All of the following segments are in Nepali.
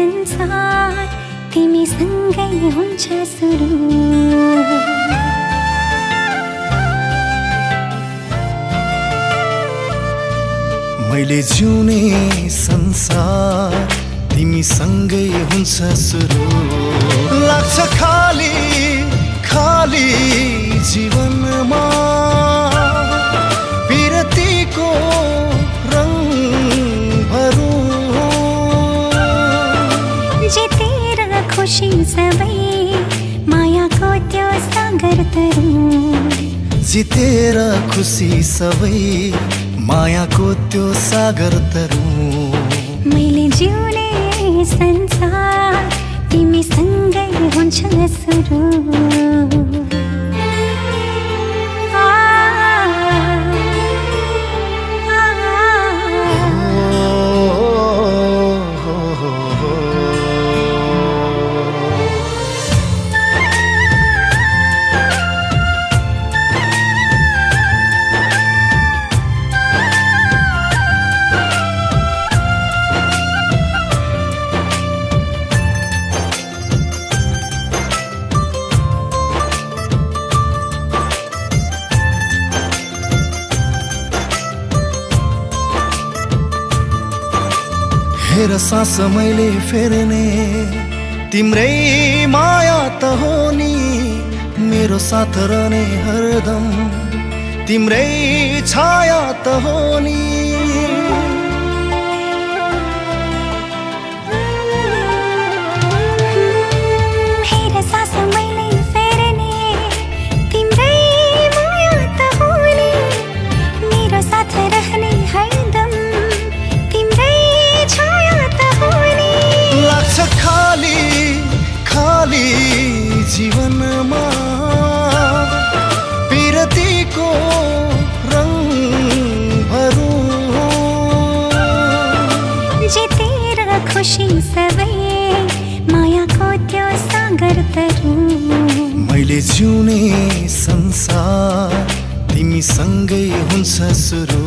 संसार तिमीसँगै हुन्छ सुरु। मैले जिउने संसार तिमीसँगै हुन्छ सुरु। लाग्छ खाली खाली जीवनमा पिरतीको रंग भरौं। जितेर खुसी सबै मायाको त्यो सागर तरुँ। जितेर खुसी सबै मायाको त्यो सागर तरुँ। मैले जिउने संसार तिमीसँगै हुन्छ सुरु। हेर सास मैले फेर्ने तिम्रै माया त हो नि। मेरो साथ रहने हरदम तिम्रै छाया त हो नि। हेर सास मैले फेर्ने तिम्रै माया त हो नि। मेरो साथ रहने हरदम खाली खाली जीवनमा पिरतीको रंग भरौं। जितेर खुसी सबै मायाको त्यो सागर तरुँ। मैले जिउने संसार तिमीसँगै हुन्छ सुरु।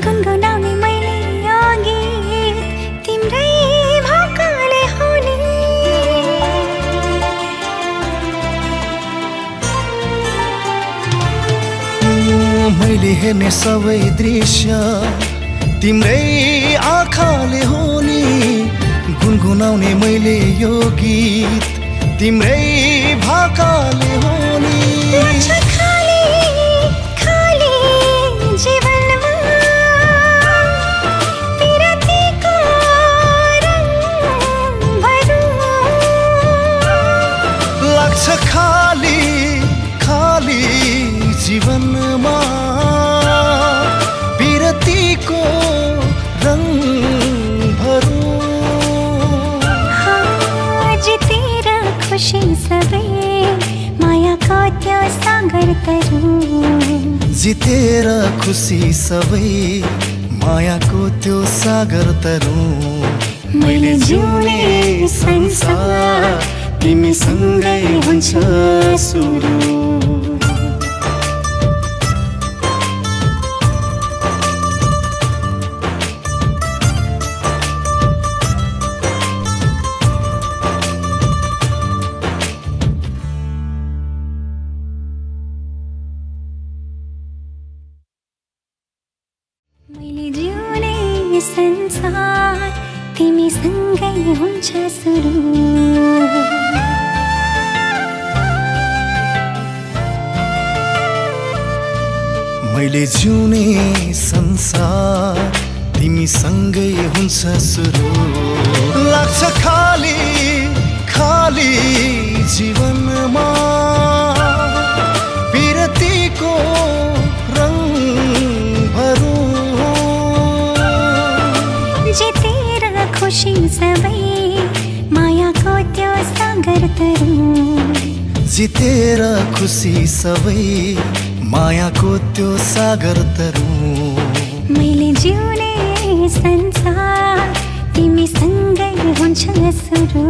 गुनगुनाउने मैले यो गीत तिम्रै भाकाले हो नि। मैले हेर्ने सबै दृश्य तिम्रै आँखाले हो नि। गुनगुनाउने मैले यो गीत तिम्रै भाकाले हो नि। खाली खाली जीवनमा पिरतीको रंग भरौं। जितेर खुसी सबै मायाको त्यो सागर तरुँ। जितेर खुसी सबै मायाको त्यो सागर तरुँ। मैले जिउने संसार तिमीसँगै हुन्छ सुरु। मैले जिउने संसार तिमीसँगै हुन्छ सुरु। मैले जिउने संसार तिमीसँगै हुन्छ सुरु। लाग्छ खाली खाली जीवनमा पिरतीको रंग भरौं। खुसी सबै मायाको त्यो सागर तरु जितेर खुसी सबै मायाको त्यो सागर तरु मैले जिउने संसार तिमीसँगै हुन्छ सुरु